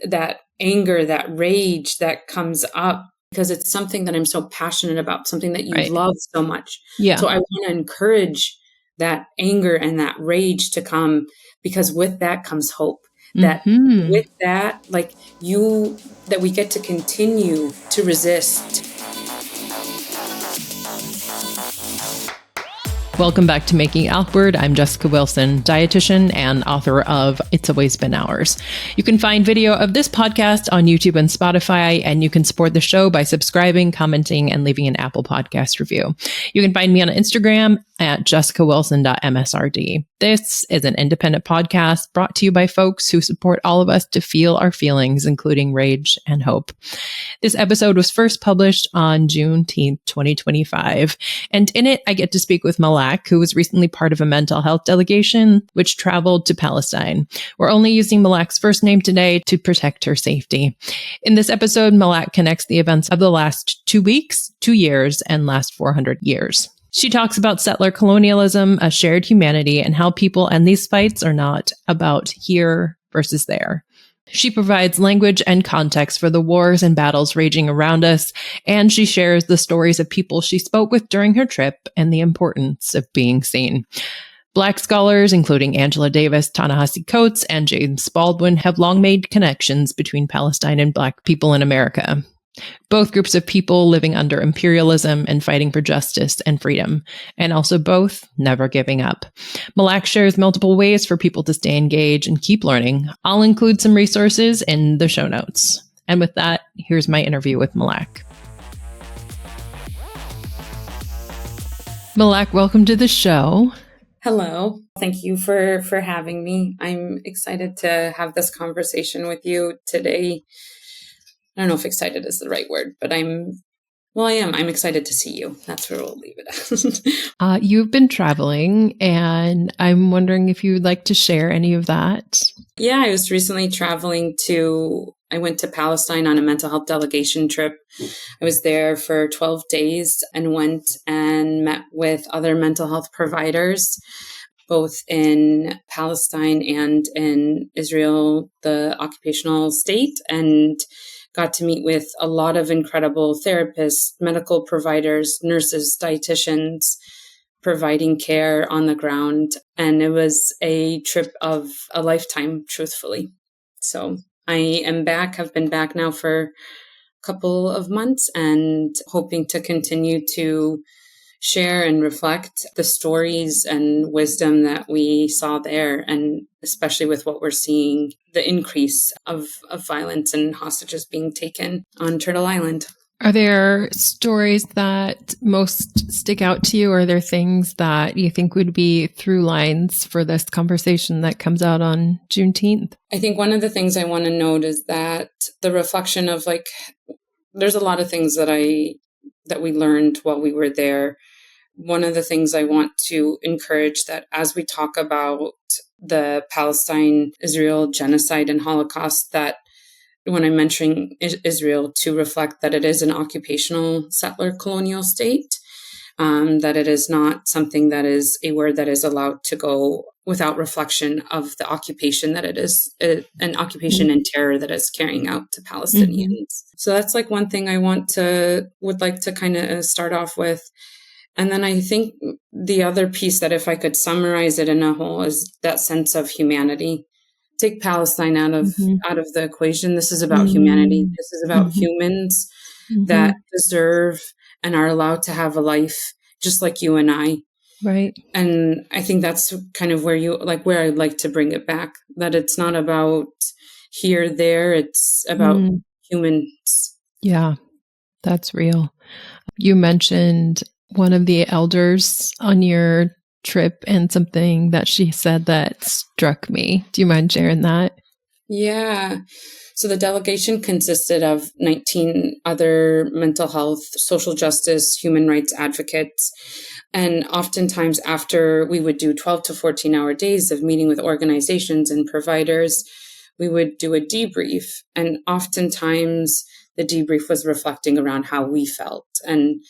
that anger, that rage that comes up, because it's something that I'm so passionate about, something that you Right. love so much. Yeah. So I want to encourage that anger and that rage to come, because with that comes hope. That with that, like that we get to continue to resist. Welcome back to Making It Awkward. I'm Jessica Wilson, dietitian and author of It's Always Been Ours. You can find video of this podcast on YouTube and Spotify, and you can support the show by subscribing, commenting, and leaving an Apple Podcast review. You can find me on Instagram at jessicawilson.msrd. This is an independent podcast brought to you by folks who support all of us to feel our feelings, including rage and hope. This episode was first published on Juneteenth, 2025, and in it, I get to speak with Malak, who was recently part of a mental health delegation which traveled to Palestine. We're only using Malak's first name today to protect her safety. In this episode, Malak connects the events of the last 2 weeks, 2 years, and last 400 years. She talks about settler colonialism, a shared humanity, and how people end these fights are not about here versus there. She provides language and context for the wars and battles raging around us, and she shares the stories of people she spoke with during her trip and the importance of being seen. Black scholars, including Angela Davis, Ta-Nehisi Coates, and James Baldwin, have long made connections between Palestine and Black people in America. Both groups of people living under imperialism and fighting for justice and freedom, and also both never giving up. Malak shares multiple ways for people to stay engaged and keep learning. I'll include some resources in the show notes. And with that, here's my interview with Malak. Malak, welcome to the show. Hello. Thank you for having me. I'm excited to have this conversation with you today. I don't know if excited is the right word, but I am. I'm excited to see you. That's where we'll leave it at. You've been traveling, and I'm wondering if you would like to share any of that. Yeah, I was recently I went to Palestine on a mental health delegation trip. I was there for 12 days and went and met with other mental health providers, both in Palestine and in Israel, the occupational state, and got to meet with a lot of incredible therapists, medical providers, nurses, dietitians, providing care on the ground. And it was a trip of a lifetime, truthfully. So I am back. I've been back now for a couple of months and hoping to continue to share and reflect the stories and wisdom that we saw there, and especially with what we're seeing, the increase of violence and hostages being taken on Turtle Island. Are there stories that most stick out to you? Or are there things that you think would be through lines for this conversation that comes out on Juneteenth? I think one of the things I want to note is that the reflection of there's a lot of things that we learned while we were there. One of the things I want to encourage, that as we talk about the Palestine-Israel genocide and Holocaust, that when I'm mentioning Israel, to reflect that it is an occupational settler colonial state, that it is not something that is a word that is allowed to go without reflection of the occupation, that it is an occupation and terror that is carrying out to Palestinians. Mm-hmm. So that's one thing I would like to kind of start off with. And then I think the other piece, that if I could summarize it in a whole, is that sense of humanity. Take Palestine out of the equation. This is about humanity. This is about humans that deserve and are allowed to have a life just like you and I. Right. And I think that's kind of where I'd like to bring it back, that it's not about here, there, it's about humans. Yeah, that's real. You mentioned one of the elders on your trip and something that she said that struck me. Do you mind sharing that? Yeah. So the delegation consisted of 19 other mental health, social justice, human rights advocates. And oftentimes after we would do 12 to 14-hour days of meeting with organizations and providers, we would do a debrief. And oftentimes the debrief was reflecting around how we felt. And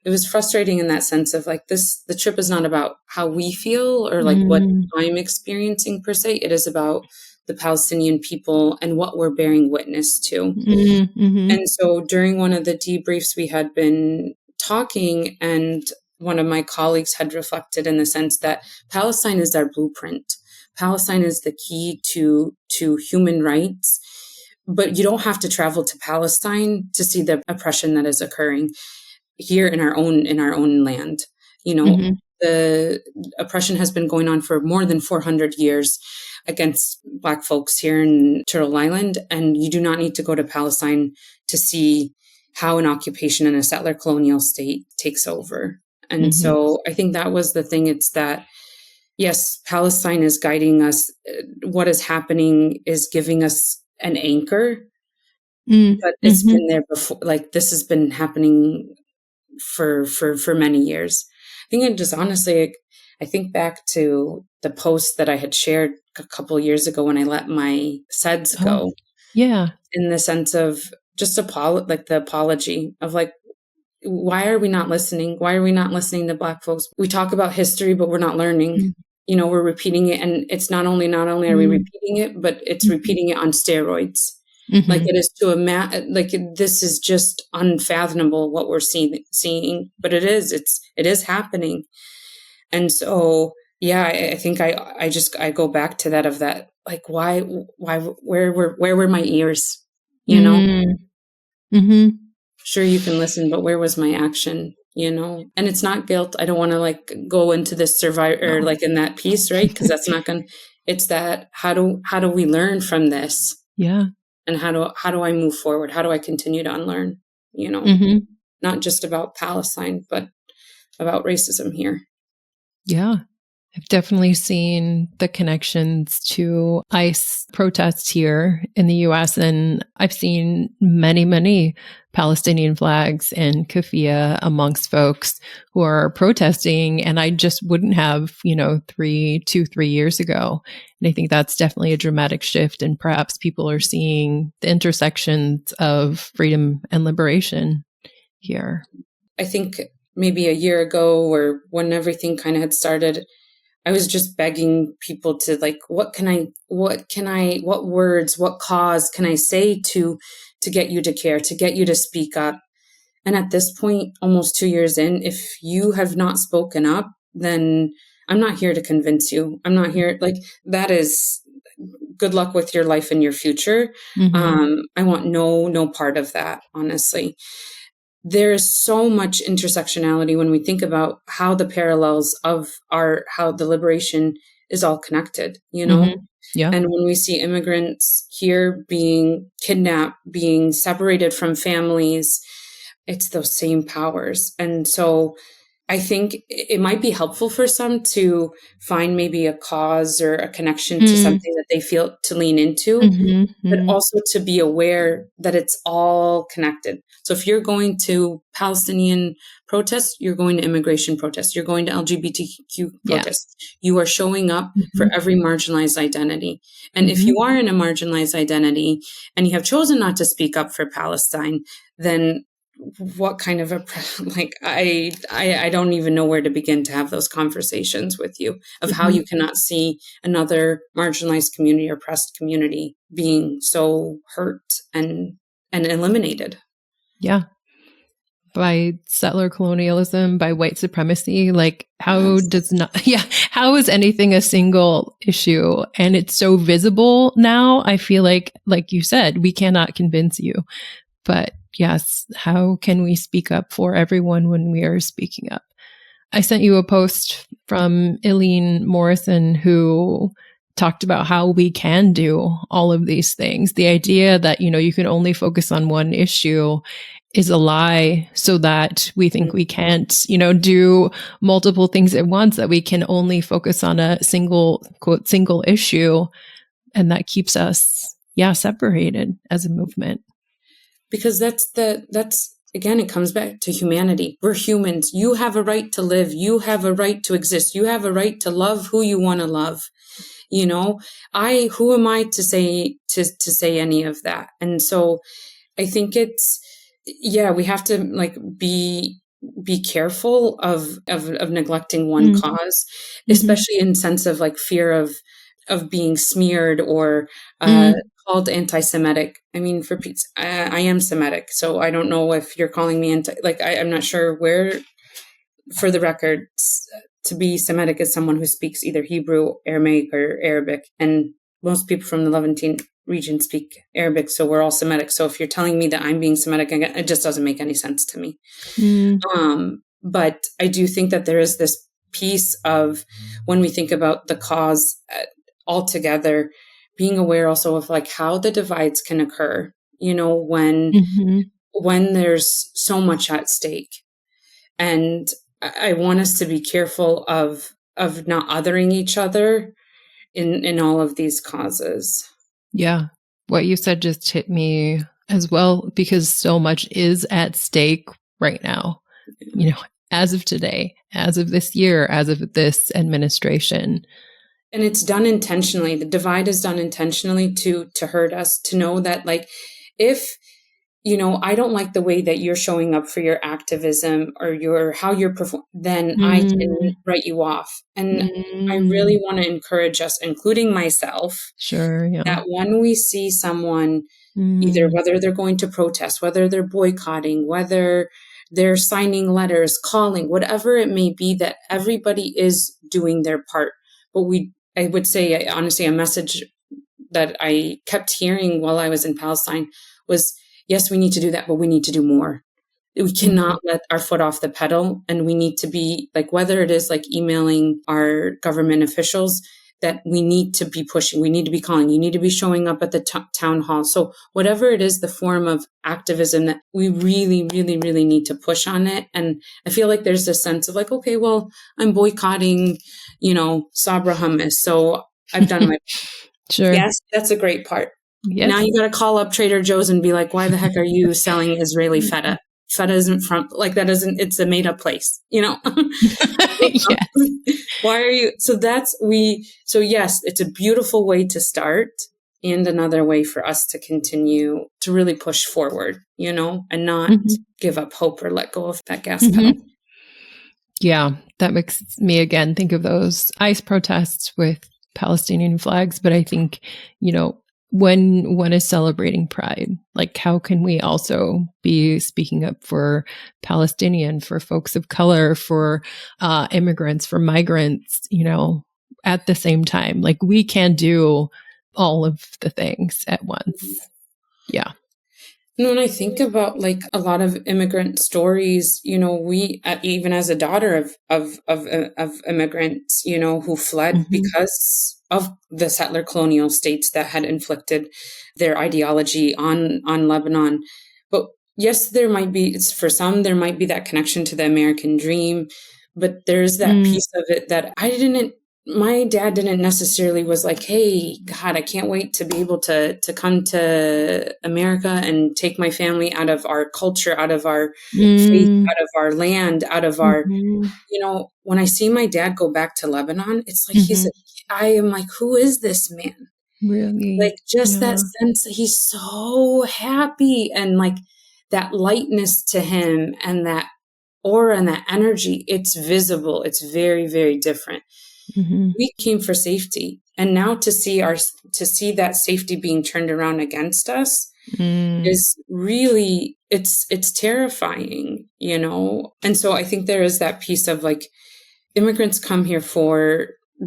it was frustrating in that sense of the trip is not about how we feel or what I'm experiencing per se. It is about the Palestinian people and what we're bearing witness to. Mm-hmm. And so during one of the debriefs, we had been talking, and one of my colleagues had reflected in the sense that Palestine is our blueprint. Palestine is the key to human rights, but you don't have to travel to Palestine to see the oppression that is occurring here in our own land. You know, Mm-hmm. the oppression has been going on for more than 400 years against Black folks here in Turtle Island, and you do not need to go to Palestine to see how an occupation in a settler colonial state takes over. And Mm-hmm. so I think that was the thing. It's that, yes, Palestine is guiding us. What is happening is giving us an anchor, but it's been there before. Like, this has been happening for many years. I think it just honestly, I think back to the post that I had shared a couple of years ago when I let my SEDS go. Yeah. In the sense of just like the apology of like, why are we not listening? Why are we not listening to Black folks? We talk about history, but we're not learning. Mm-hmm. You know, we're repeating it. And it's not only are we repeating it, but it's repeating it on steroids. Mm-hmm. Like, it is this is just unfathomable what we're seeing, but it is happening. And so, yeah, I think I go back to that, of that, like, where were my ears? You know, Mm-hmm. sure, you can listen, but where was my action? You know, and it's not guilt. I don't want to like go into this survivor or like in that piece, right? Because that's not going to, it's that, how do we learn from this? Yeah. And how do I move forward? How do I continue to unlearn? You know, not just about Palestine, but about racism here. Yeah. I've definitely seen the connections to ICE protests here in the US, and I've seen many, many Palestinian flags and keffiyeh amongst folks who are protesting, and I just wouldn't have, 3 years ago. And I think that's definitely a dramatic shift, and perhaps people are seeing the intersections of freedom and liberation here. I think maybe a year ago, or when everything kind of had started, I was just begging people to like, what words, what cause can I say to get you to care, to get you to speak up? And at this point, almost 2 years in, if you have not spoken up, then I'm not here to convince you. I'm not here. Like, that is good luck with your life and your future. I want no part of that, honestly. There is so much intersectionality when we think about how the parallels of how the liberation is all connected, you know? Yeah. And when we see immigrants here being kidnapped, being separated from families, it's those same powers. And so I think it might be helpful for some to find maybe a cause or a connection to something that they feel to lean into, but also to be aware that it's all connected. So if you're going to Palestinian protests, you're going to immigration protests, you're going to LGBTQ protests, you are showing up for every marginalized identity. And if you are in a marginalized identity and you have chosen not to speak up for Palestine, then what kind of I don't even know where to begin to have those conversations with you of how you cannot see another marginalized community or oppressed community being so hurt and eliminated. Yeah. By settler colonialism, by white supremacy, like how is anything a single issue? And it's so visible now. I feel like you said, we cannot convince you, but yes, how can we speak up for everyone when we are speaking up? I sent you a post from Eileen Morrison, who talked about how we can do all of these things. The idea that, you can only focus on one issue is a lie, so that we think we can't, do multiple things at once, that we can only focus on a single issue. And that keeps us, separated as a movement. Because that's again, it comes back to humanity. We're humans. You have a right to live. You have a right to exist. You have a right to love who you want to love. Who am I to say any of that? And so I think we have to like be careful of neglecting one cause, especially in sense of like fear of of being smeared or called anti-Semitic. I mean, for Pete's, I am Semitic, so I don't know if you're calling me I'm not sure where. For the record, to be Semitic is someone who speaks either Hebrew, Aramaic, or Arabic, and most people from the Levantine region speak Arabic, so we're all Semitic. So if you're telling me that I'm being Semitic, it just doesn't make any sense to me. But I do think that there is this piece of, when we think about the cause altogether, being aware also of like how the divides can occur, when there's so much at stake. And I want us to be careful of not othering each other in all of these causes. Yeah. What you said just hit me as well, because so much is at stake right now, as of today, as of this year, as of this administration. And it's done intentionally. The divide is done intentionally to hurt us, to know that like, if, I don't like the way that you're showing up for your activism or how you're performing, then I can write you off. And I really want to encourage us, including myself, that when we see someone, either whether they're going to protest, whether they're boycotting, whether they're signing letters, calling, whatever it may be, that everybody is doing their part. But I would say, honestly, a message that I kept hearing while I was in Palestine was, yes, we need to do that, but we need to do more. We cannot let our foot off the pedal. And we need to be like, whether it is like emailing our government officials, that we need to be pushing, we need to be calling, you need to be showing up at the town hall. So whatever it is, the form of activism, that we really, really, really need to push on it. And I feel like there's this sense of like, okay, well, I'm boycotting, Sabra hummus. So I've done my Sure. Yes, that's a great part. Yes. Now you got to call up Trader Joe's and be like, why the heck are you selling Israeli feta? Feta isn't from, like, that isn't, it's a made up place, Yeah. Why are you? So yes, it's a beautiful way to start, and another way for us to continue to really push forward, and not give up hope or let go of that gas pedal. Yeah. That makes me again think of those ICE protests with Palestinian flags. But I think, when one is celebrating Pride, like how can we also be speaking up for Palestinian, for folks of color, for immigrants, for migrants, at the same time? Like we can do all of the things at once. Yeah. When I think about like a lot of immigrant stories, we, even as a daughter of immigrants, who fled because of the settler colonial states that had inflicted their ideology on Lebanon. But yes, there might be, for some, there might be that connection to the American dream, but there's that piece of it that my dad didn't necessarily was like, hey, God, I can't wait to be able to come to America and take my family out of our culture, out of our faith, out of our land, out of our, when I see my dad go back to Lebanon, it's like, I am like, who is this man? Really? Like just that sense that he's so happy, and like that lightness to him and that aura and that energy, it's visible. It's very, very different. We came for safety, and now to see that safety being turned around against us is really, it's terrifying, And so I think there is that piece of like, immigrants come here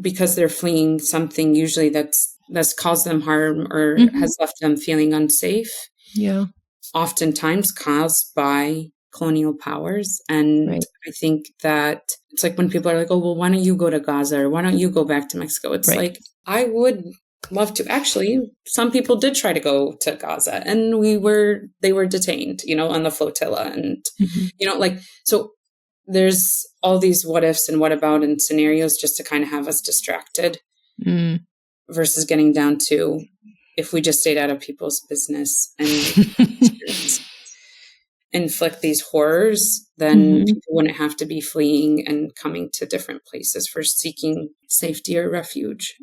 because they're fleeing something usually that's caused them harm or has left them feeling unsafe. Yeah. Oftentimes caused by colonial powers. And I think that it's like when people are like, oh, well, why don't you go to Gaza, or why don't you go back to Mexico? It's like, I would love to. Actually, some people did try to go to Gaza, and they were detained, on the flotilla. And, so there's all these what ifs and what about and scenarios just to kind of have us distracted versus getting down to, if we just stayed out of people's business and inflict these horrors, then people wouldn't have to be fleeing and coming to different places for seeking safety or refuge,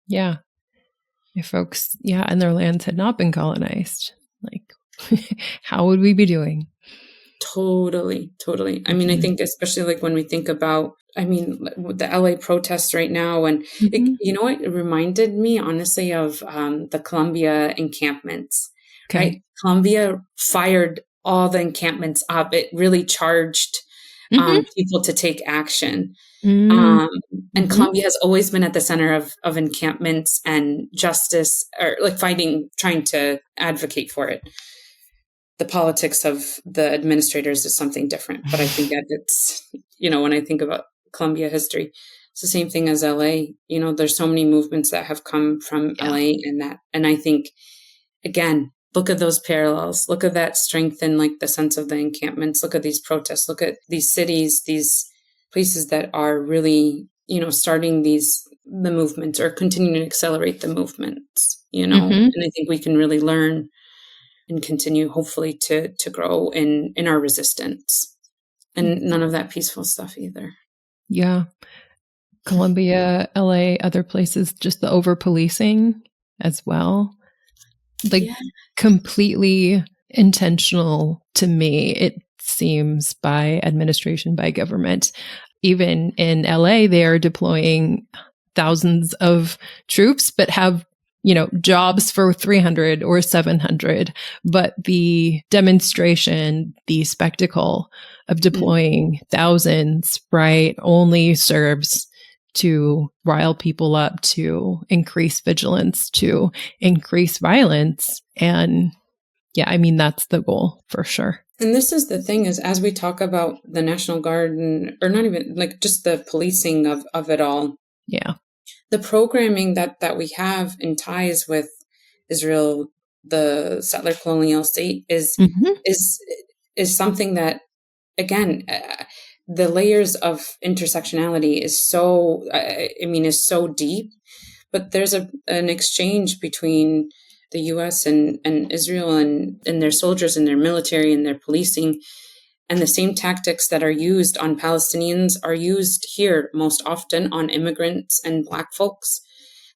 Yeah. If folks, and their lands had not been colonized, like, how would we be doing? Totally. I mean, I think especially like when we think about I mean, the LA protests right now, and you know what? It reminded me honestly of the Columbia encampments, right? Columbia fired all the encampments up. It really charged people to take action. And Columbia has always been at the center of encampments and justice, or like fighting, trying to advocate for it. The politics of the administrators is something different, but I think that it's, when I think about Columbia history, it's the same thing as LA. There's so many movements that have come from LA, and I think, again, look at those parallels. Look at that strength in like the sense of the encampments. Look at these protests. Look at these cities, these places that are really, starting the movements or continuing to accelerate the movements, and I think we can really learn and continue hopefully to grow in our resistance, and none of that peaceful stuff either. Yeah. Columbia, LA, other places, just the over policing as well. Completely intentional to me, it seems, by administration, by government. Even in LA, they are deploying thousands of troops, but have jobs for 300 or 700. But the demonstration, the spectacle of deploying thousands, right, only serves to rile people up, to increase vigilance, to increase violence. And yeah, I mean, that's the goal for sure. And this is the thing, is as we talk about the National Guard, or not even like just the policing of it all. Yeah. The programming that we have in ties with Israel, the settler colonial state, is something that, again, the layers of intersectionality is so deep. But there's an exchange between the U.S. and Israel and their soldiers and their military and their policing. And the same tactics that are used on Palestinians are used here most often on immigrants and Black folks.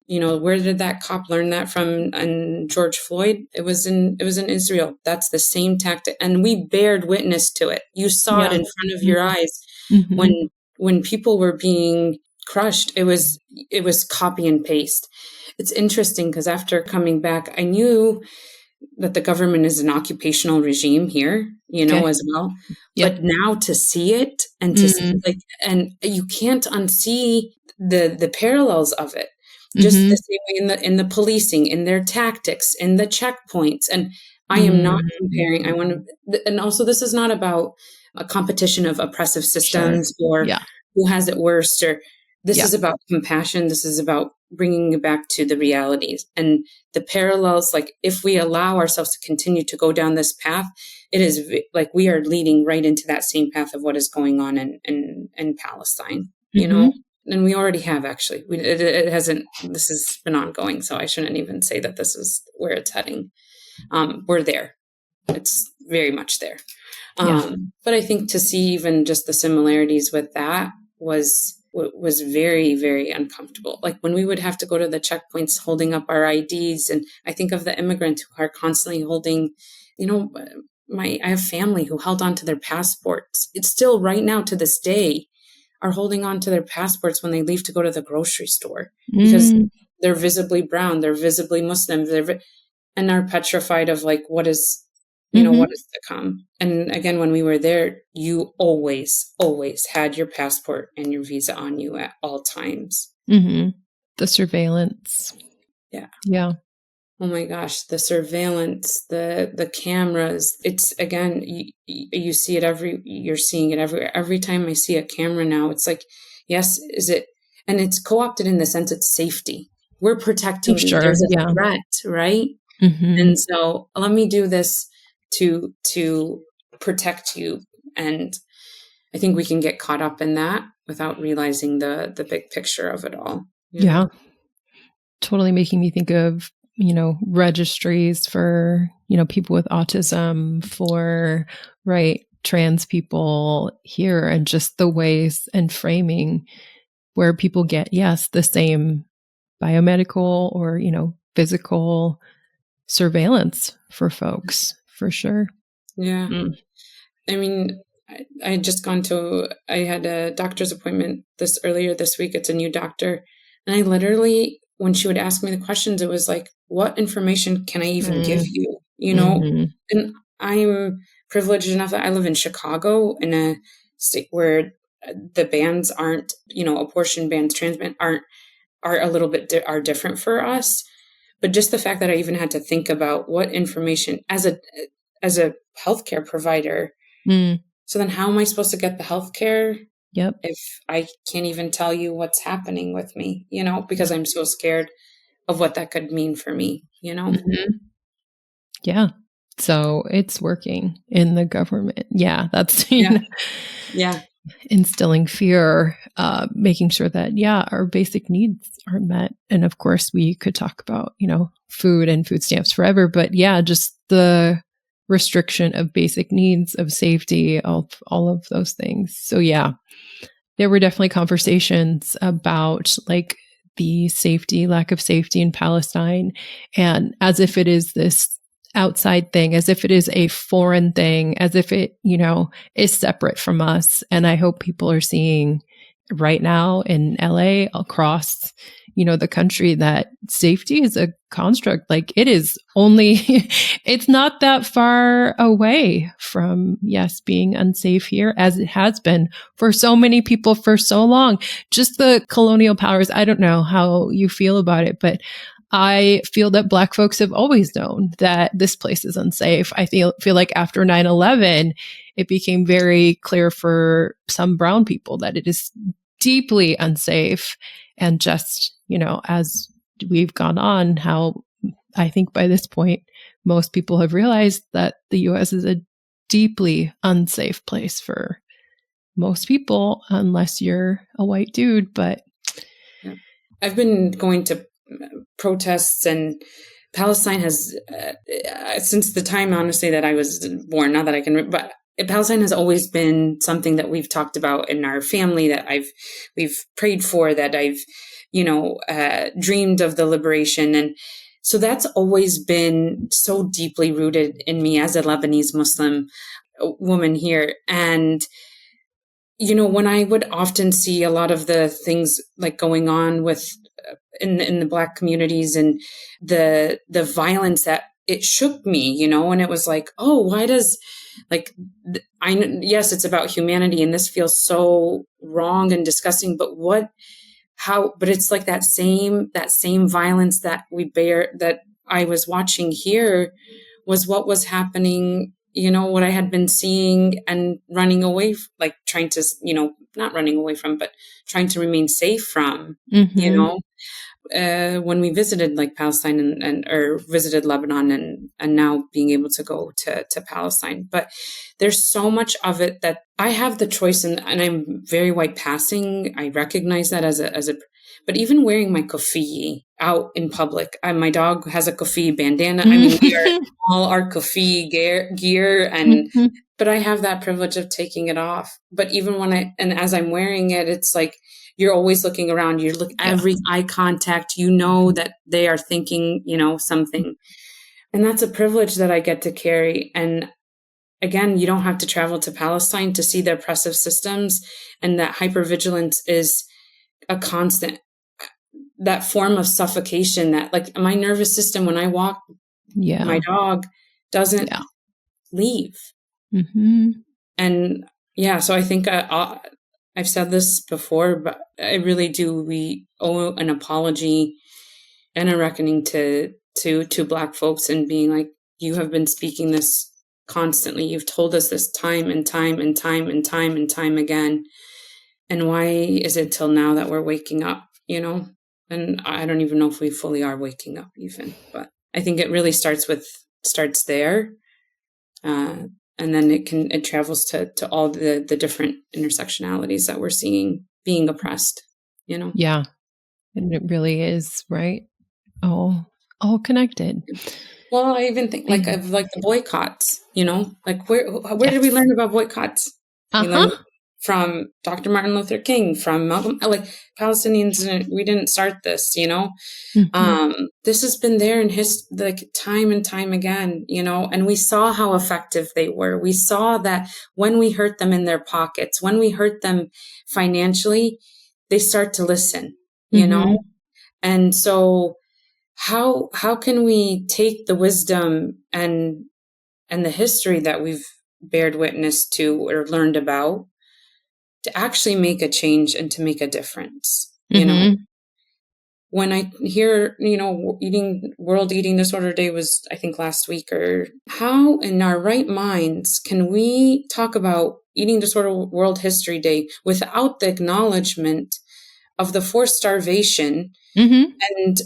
Where did that cop learn that from? And George Floyd, it was in Israel. That's the same tactic, and we bared witness to it. You saw it in front of your eyes when people were being crushed. It was copy and paste. It's interesting because after coming back, I knew that the government is an occupational regime here, as well. Yep. But now to see it and to see, and you can't unsee the parallels of it. Just the same way in the policing, in their tactics, in the checkpoints. And I am not comparing. And also this is not about a competition of oppressive systems or who has it worse, or this is about compassion. This is about bringing it back to the realities and the parallels. Like, if we allow ourselves to continue to go down this path, it is like we are leading right into that same path of what is going on in Palestine, and we already have, actually. It hasn't, this has been ongoing, so I shouldn't even say that this is where it's heading. We're there. It's very much there. But I think to see even just the similarities with that was very, very uncomfortable. Like when we would have to go to the checkpoints holding up our IDs. And I think of the immigrants who are constantly holding, I have family who held on to their passports. It's still right now to this day are holding on to their passports when they leave to go to the grocery store because they're visibly brown, they're visibly Muslim, and are petrified of like, what is to come. And again, when we were there, you always had your passport and your visa on you at all times. The surveillance. Yeah. Oh my gosh, the surveillance, the cameras. It's, again, you see it you're seeing it everywhere. Every time I see a camera now, it's like, yes, is it? And it's co-opted in the sense it's safety. We're protecting you. There's a threat, right? And so let me do this to protect you. And I think we can get caught up in that without realizing the big picture of it all. Yeah. Totally making me think of, registries for, people with autism, for, trans people here, and just the ways and framing where people get, the same biomedical or, physical surveillance for folks, for sure. Yeah. I mean, I had just I had a doctor's appointment earlier this week. It's a new doctor. And I literally, when she would ask me the questions, it was like, what information can I even give you? And I'm privileged enough that I live in Chicago, in a state where the bans aren't, abortion bans, trans bans are a little bit are different for us. But just the fact that I even had to think about what information as a healthcare provider. So then how am I supposed to get the healthcare? Yep. If I can't even tell you what's happening with me, because I'm so scared of what that could mean for me, Yeah. So it's working in the government. Yeah. That's, instilling fear, making sure that, our basic needs are met. And of course, we could talk about, food and food stamps forever, but just the restriction of basic needs, of safety, of all of those things. So there were definitely conversations about like the lack of safety in Palestine, and as if it is this outside thing, as if it is a foreign thing, as if it, is separate from us. And I hope people are seeing right now in LA, across, the country, that safety is a construct. Like it is only, it's not that far away from, being unsafe here, as it has been for so many people for so long. Just the colonial powers. I don't know how you feel about it, but I feel that Black folks have always known that this place is unsafe. I feel like after 9/11, it became very clear for some brown people that it is deeply unsafe. And just, as we've gone on, how I think by this point, most people have realized that the US is a deeply unsafe place for most people, unless you're a white dude. But I've been going to protests, and Palestine has, since the time, honestly, that I was born, not that I can, but Palestine has always been something that we've talked about in our family, that we've prayed for, that I've, dreamed of the liberation. And so that's always been so deeply rooted in me as a Lebanese Muslim woman here. And, when I would often see a lot of the things like going on with in the Black communities, and the violence, that it shook me, and it was like, oh, why does, like, yes, it's about humanity, and this feels so wrong and disgusting, but but it's like that same violence that we bear, that I was watching here, was what was happening, what I had been seeing and running away, like trying to, not running away from, but trying to remain safe from, when we visited like Palestine or visited Lebanon, and now being able to go to Palestine. But there's so much of it that I have the choice, and I'm very white passing. I recognize that as a, but even wearing my kufi out in public, my dog has a kufi bandana. I mean, we are all our kufi gear, and but I have that privilege of taking it off. But even as I'm wearing it, it's like, you're always looking around. Every eye contact, that they are thinking, something. And that's a privilege that I get to carry. And again, you don't have to travel to Palestine to see the oppressive systems, and that hypervigilance is a constant, that form of suffocation, that like my nervous system, when I walk, my dog doesn't leave. And so I think I've said this before, but I really do. We owe an apology and a reckoning to Black folks, and being like, you have been speaking this constantly. You've told us this time and time and time and time and time again. And why is it till now that we're waking up, And I don't even know if we fully are waking up even, but I think it really starts there. And then it travels to all the different intersectionalities that we're seeing being oppressed, Yeah. And it really is, right? All connected. Well, I even think of the boycotts, like where did we learn about boycotts? We learned from Dr. Martin Luther King, from Malcolm, like Palestinians, we didn't start this, this has been there in like time and time again, and we saw how effective they were. We saw that when we hurt them in their pockets, when we hurt them financially, they start to listen, and so how can we take the wisdom and the history that we've bared witness to or learned about to actually make a change and to make a difference? When I hear, World Eating Disorder Day was, I think, last week, or how in our right minds can we talk about Eating Disorder World History Day without the acknowledgement of the forced starvation and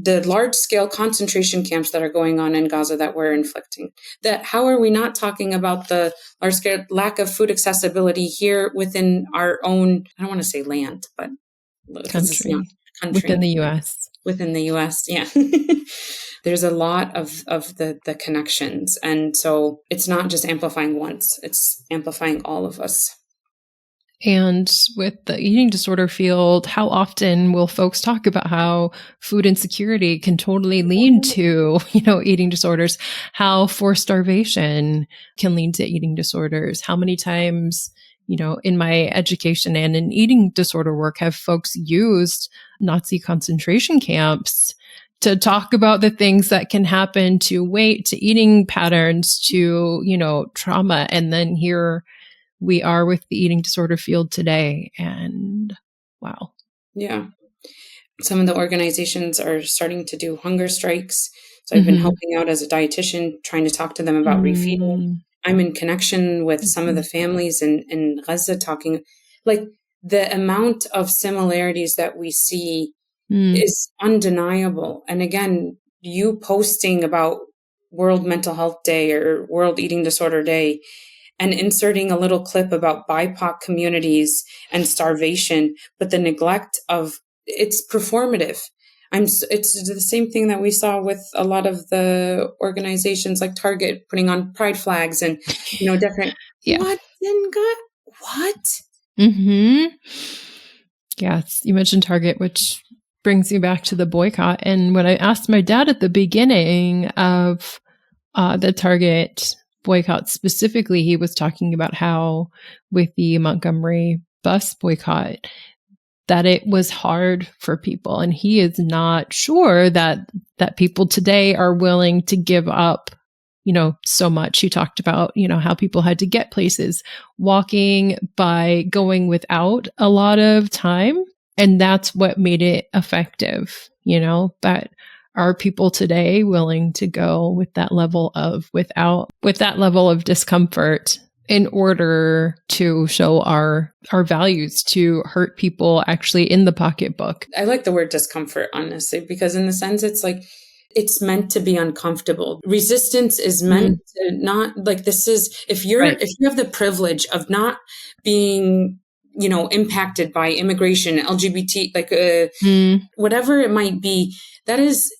the large-scale concentration camps that are going on in Gaza that we're inflicting? That how are we not talking about the large-scale lack of food accessibility here within our own, I don't want to say land, but country. Within the U.S. Within the U.S., yeah. There's a lot of the connections. And so it's not just amplifying once, it's amplifying all of us. And with the eating disorder field, how often will folks talk about how food insecurity can totally lead to, eating disorders, how forced starvation can lead to eating disorders? How many times, in my education and in eating disorder work, have folks used Nazi concentration camps to talk about the things that can happen to weight, to eating patterns, to, trauma. And then here we are with the eating disorder field today. And wow. Yeah. Some of the organizations are starting to do hunger strikes. So I've been helping out as a dietitian, trying to talk to them about refeeding. I'm in connection with some of the families in Gaza, talking like the amount of similarities that we see is undeniable. And again, you posting about World Mental Health Day or World Eating Disorder Day and inserting a little clip about BIPOC communities and starvation, but the neglect of it's performative. It's the same thing that we saw with a lot of the organizations like Target putting on pride flags and, different. Yeah. What in God? What? Yes. You mentioned Target, which brings me back to the boycott. And when I asked my dad at the beginning of the Target boycott specifically, he was talking about how with the Montgomery bus boycott, that it was hard for people. And he is not sure that people today are willing to give up, so much. He talked about, how people had to get places, walking by going without a lot of time. And that's what made it effective, but are people today willing to go with that level of discomfort in order to show our values, to hurt people actually in the pocketbook? I like the word discomfort, honestly, because in the sense it's like, it's meant to be uncomfortable. Resistance is meant to not like, this is, if you have the privilege of not being, impacted by immigration, LGBT, whatever it might be, that is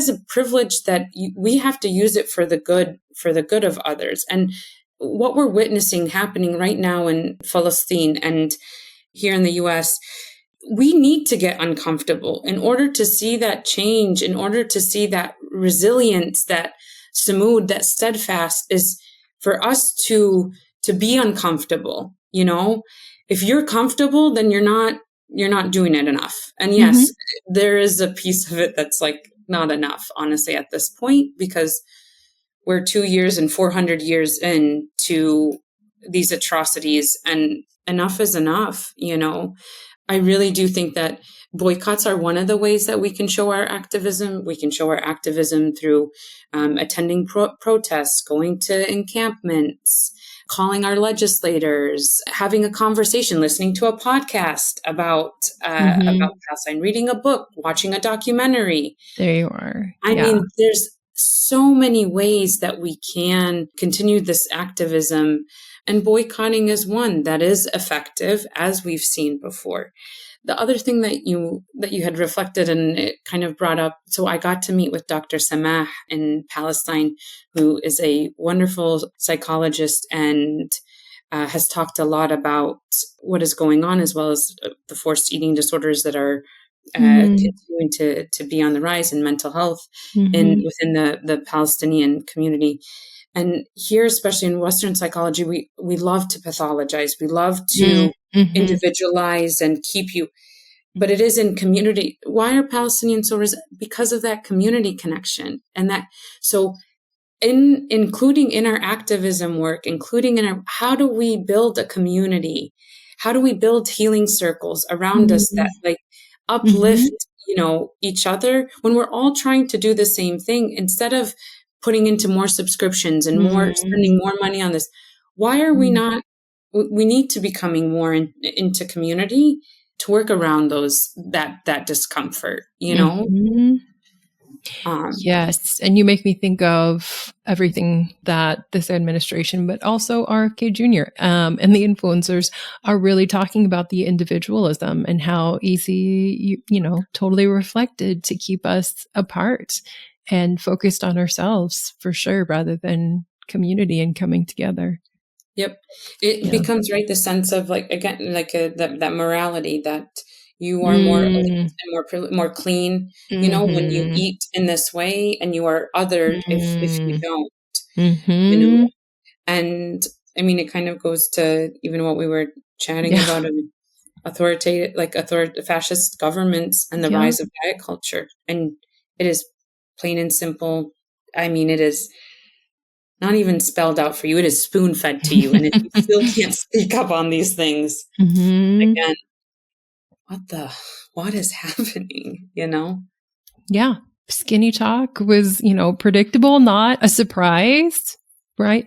a privilege that we have to use it for the good of others. And what we're witnessing happening right now in Palestine and here in the US, we need to get uncomfortable in order to see that change, in order to see that resilience, that samud, that steadfast, is for us to be uncomfortable. If you're comfortable, then you're not doing it enough. And yes, there is a piece of it that's like not enough, honestly, at this point, because we're 2 years and 400 years into these atrocities, and enough is enough. I really do think that boycotts are one of the ways that we can show our activism. We can show our activism through attending protests, going to encampments, calling our legislators, having a conversation, listening to a podcast about Palestine, reading a book, watching a documentary. There you are. I mean, there's so many ways that we can continue this activism, and boycotting is one that is effective, as we've seen before. The other thing that you had reflected and it kind of brought up, so I got to meet with Dr. Samah in Palestine, who is a wonderful psychologist and has talked a lot about what is going on, as well as the forced eating disorders that are continuing to be on the rise, in mental health within the Palestinian community. And here, especially in Western psychology, we love to pathologize. We love to individualize and keep you. But it is in community. Why are Palestinians so because of that community connection, and that so including in our activism work, including in our, how do we build a community? How do we build healing circles around us that like uplift, each other, when we're all trying to do the same thing, instead of putting into more subscriptions and more spending more money on this? Why are we not? We need to be coming more into community to work around that discomfort, Yes. And you make me think of everything that this administration, but also RFK Jr. And the influencers are really talking about the individualism and how easy, totally reflected to keep us apart and focused on ourselves for sure, rather than community and coming together. Yep. It becomes, right, the sense of like, again, like that morality that you are more more clean, when you eat in this way, and you are othered if you don't, And I mean, it kind of goes to even what we were chatting about fascist governments and the rise of diet culture. And it is plain and simple. I mean, it is not even spelled out for you. It is spoon-fed to you. And if you still can't speak up on these things, again, what is happening, Yeah. Skinny talk was, predictable, not a surprise, right?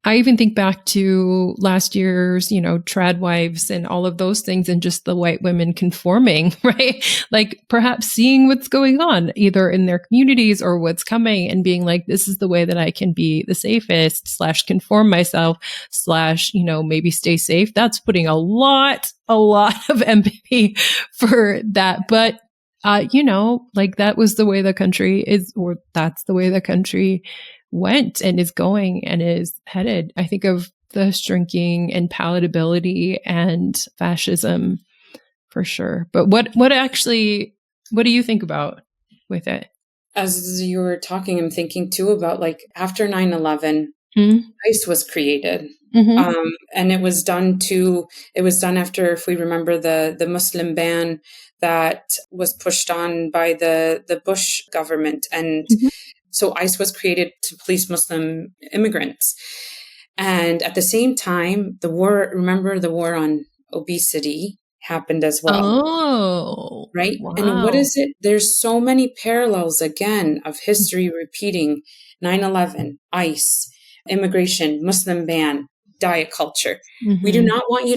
I even think back to last year's, trad wives and all of those things, and just the white women conforming, right? Like perhaps seeing what's going on either in their communities or what's coming, and being like, this is the way that I can be the safest / conform myself / maybe stay safe. That's putting a lot of empathy for that. But like that was the way the country is, or that's the way the country went and is going and is headed. I think of the shrinking and palatability and fascism for sure. But what do you think about with it? As you were talking, I'm thinking too about like after 9/11, ICE was created. And it was done after, if we remember, the Muslim ban that was pushed on by the Bush government. And so ICE was created to police Muslim immigrants. And at the same time, the war on obesity happened as well. Oh, right. Wow. And what is it? There's so many parallels again of history repeating. 9/11, ICE, immigration, Muslim ban, diet culture. We do not want you,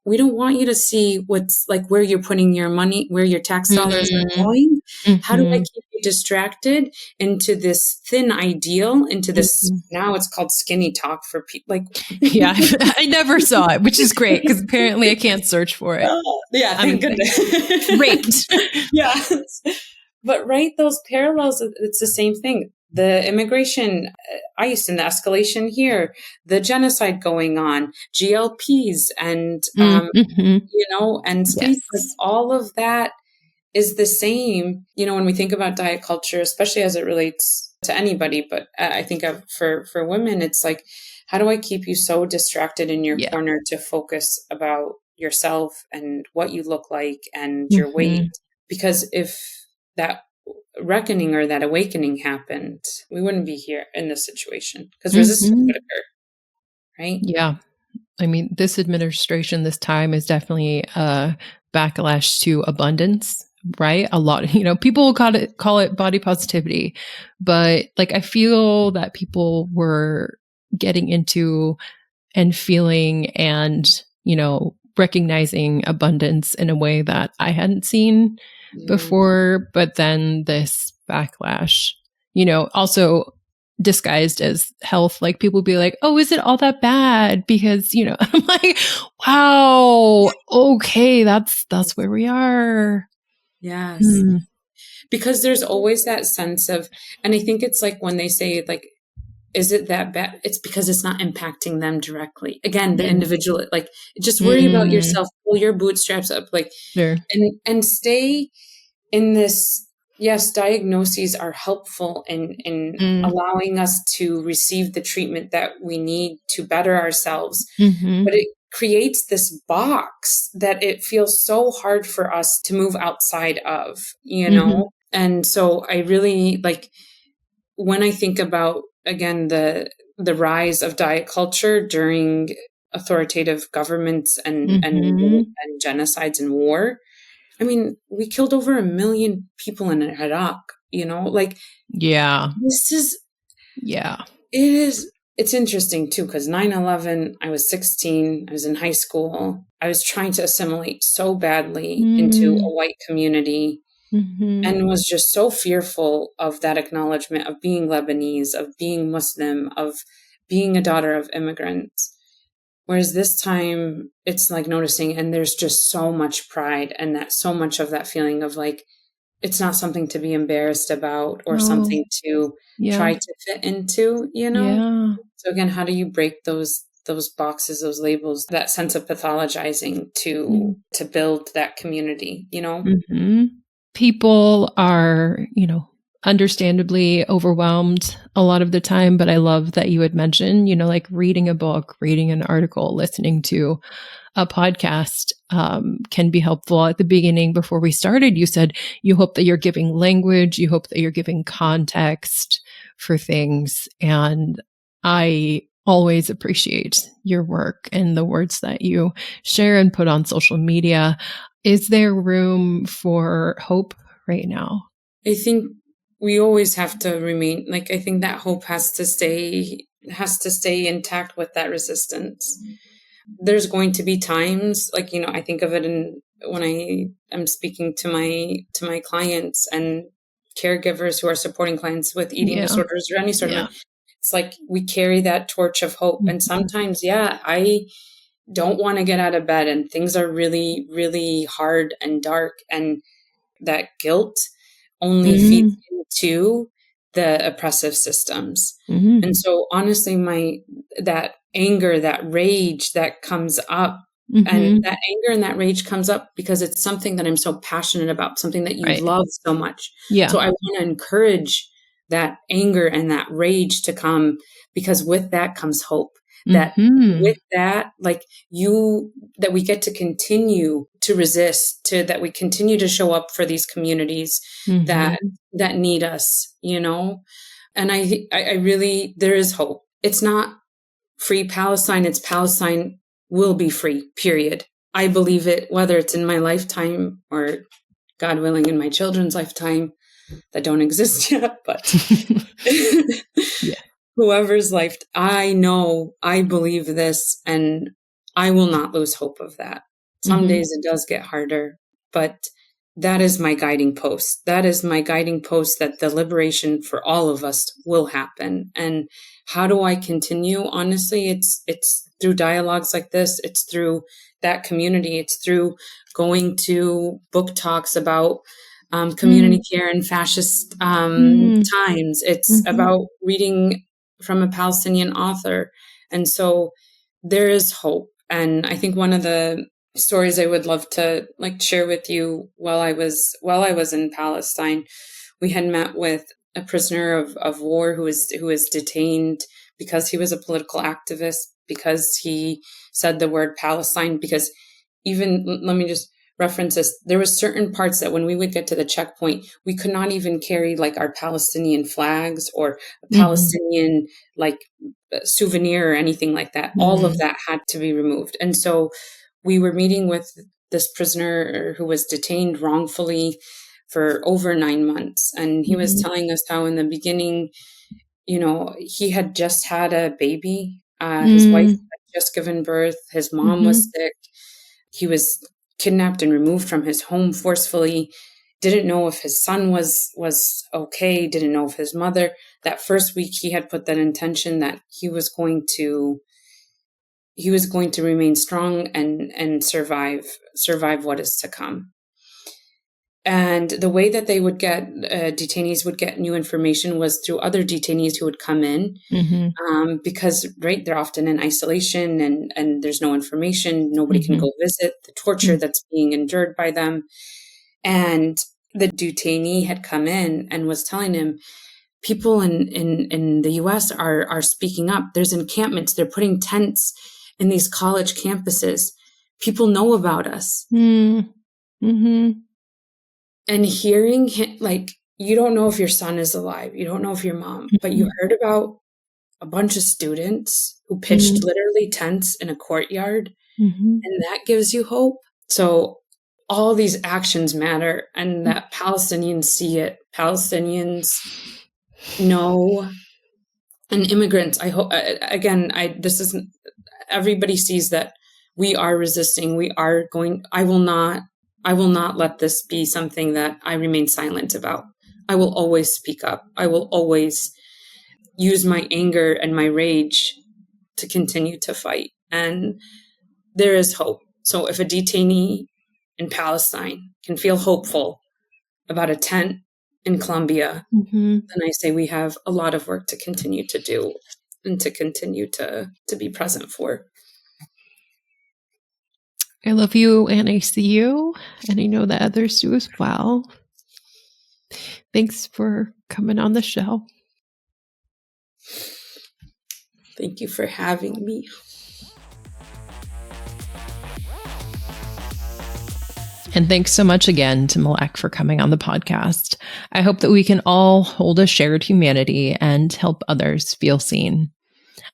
we don't want you to see what's like where you're putting your money, where your tax dollars are going. How do I keep you distracted into this thin ideal, into this, now it's called skinny talk for people like, yeah, I never saw it, which is great because apparently I can't search for it. Yeah, thank goodness. Raped. Yeah. But right, those parallels, it's the same thing. The immigration, ICE, and the escalation here, the genocide going on, GLPs, and, and states, like all of that is the same, when we think about diet culture, especially as it relates to anybody. But I think for women, it's like, how do I keep you so distracted in your corner to focus about yourself and what you look like and your weight? Because if that reckoning or that awakening happened, we wouldn't be here in this situation, because resistance would occur, right? Yeah. I mean, this administration, this time is definitely a backlash to abundance, right? A lot, people will call it body positivity, but like, I feel that people were getting into and feeling and, recognizing abundance in a way that I hadn't seen before. But then this backlash, also disguised as health, like people be like, oh, is it all that bad? Because, I'm like, wow, okay, that's where we are. Yes. Because there's always that sense of, and I think it's like when they say like, is it that bad? It's because it's not impacting them directly. Again, the Yeah. individual, like, just worry about Mm, yourself, pull your bootstraps up, like, sure. and stay in this. Yes, diagnoses are helpful in Mm, allowing us to receive the treatment that we need to better ourselves, mm-hmm. but it creates this box that it feels so hard for us to move outside of, Mm-hmm. And so I really like, when I think about, again, the rise of diet culture during authoritative governments Mm-hmm. and genocides and war. I mean, we killed over 1 million people in Iraq, like, Yeah. this is, Yeah. it's interesting too, because 9/11, I was 16, I was in high school, I was trying to assimilate so badly into a Mm, white community, mm-hmm. and was just so fearful of that acknowledgement of being Lebanese, of being Muslim, of being a daughter of immigrants. Whereas this time it's like noticing, and there's just so much pride, and that so much of that feeling of like, it's not something to be embarrassed about or Oh, something to yeah. try to fit into. Yeah. So again, how do you break those boxes, those labels, that sense of pathologizing to build that community? Mm-hmm. People are, understandably overwhelmed a lot of the time, but I love that you had mentioned, like reading a book, reading an article, listening to a podcast can be helpful. At the beginning, before we started, you said you hope that you're giving language, you hope that you're giving context for things. And I always appreciate your work and the words that you share and put on social media. Is there room for hope right now? I think we always have to remain, like, I think that hope has to stay intact with that resistance. There's going to be times, like, I think of it in when I am speaking to my clients and caregivers who are supporting clients with eating Yeah. disorders or any sort of, Yeah. it's like we carry that torch of hope. And Mhm. sometimes, yeah, I don't want to get out of bed and things are really, really hard and dark, and that guilt only feeds Mhm. into the oppressive systems. Mhm. And so honestly, that anger, that rage that comes up, and Mhm. that anger and that rage comes up because it's something that I'm so passionate about, something that you Right. love so much. Yeah. So I want to encourage that anger and that rage to come, because with that comes hope. That Mhm. with that, like, that we get to continue to resist, to that we continue to show up for these communities that Mhm. need us. And I really, there is hope. It's not free Palestine, it's Palestine will be free, period. I believe it, whether it's in my lifetime or, God willing, in my children's lifetime that don't exist yet, but Yeah. whoever's life, I know, I believe this, and I will not lose hope of that. Some Mhm. days it does get harder, but that is my guiding post. That is my guiding post, that the liberation for all of us will happen. And how do I continue? Honestly, it's through dialogues like this. It's through that community. It's through going to book talks about community Mm. care in fascist Mm. times. It's Mhm. about reading from a Palestinian author. And so there is hope. And I think one of the stories I would love to like share with you, while I was in Palestine, we had met with a prisoner of war who was detained because he was a political activist, because he said the word Palestine, because even, let me just reference this, there was certain parts that when we would get to the checkpoint, we could not even carry like our Palestinian flags or a Mhm. Palestinian like souvenir or anything like that. All of Mhm. that had to be removed. And so we were meeting with this prisoner who was detained wrongfully for over 9 months. And he was Mhm. telling us how in the beginning, he had just had a baby. His wife Mm. had just given birth. His mom was Mhm. sick. He was kidnapped and removed from his home forcefully. Didn't know if his son was okay. Didn't know if his mother. That first week, he had put that intention that he was going to remain strong and survive what is to come. And the way that they would get, detainees would get new information was through other detainees who would come in, because, right, they're often in isolation and there's no information. Nobody can go visit the torture that's being endured by them. And the detainee had come in and was telling him, people in the US are speaking up. There's encampments. They're putting tents in these college campuses. People know about us. And hearing him, like, you don't know if your son is alive. You don't know if your mom, but you heard about a bunch of students who pitched literally tents in a courtyard, and that gives you hope. So all these actions matter, and that Palestinians see it. Palestinians know, and immigrants, I hope, again, this isn't, everybody sees that we are resisting. We are going, I will not let this be something that I remain silent about. I will always speak up. I will always use my anger and my rage to continue to fight. And there is hope. So if a detainee in Palestine can feel hopeful about a tent in Colombia, then I say we have a lot of work to continue to do and to continue to be present for. I love you and I see you, and I know that others do as well. Thanks for coming on the show. Thank you for having me. And thanks so much again to Malak for coming on the podcast. I hope that we can all hold a shared humanity and help others feel seen.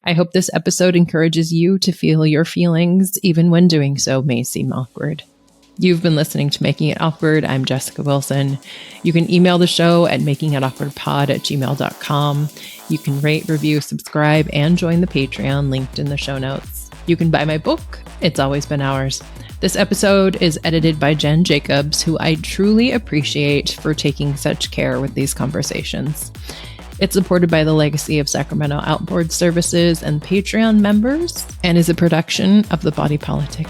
I hope this episode encourages you to feel your feelings, even when doing so may seem awkward. You've been listening to Making It Awkward. I'm Jessica Wilson. You can email the show at makingitawkwardpod@gmail.com. You can rate, review, subscribe, and join the Patreon linked in the show notes. You can buy my book, It's Always Been Ours. This episode is edited by Jen Jacobs, who I truly appreciate for taking such care with these conversations. It's supported by the Legacy of Sacramento Outboard Services and Patreon members, and is a production of The Body Politic.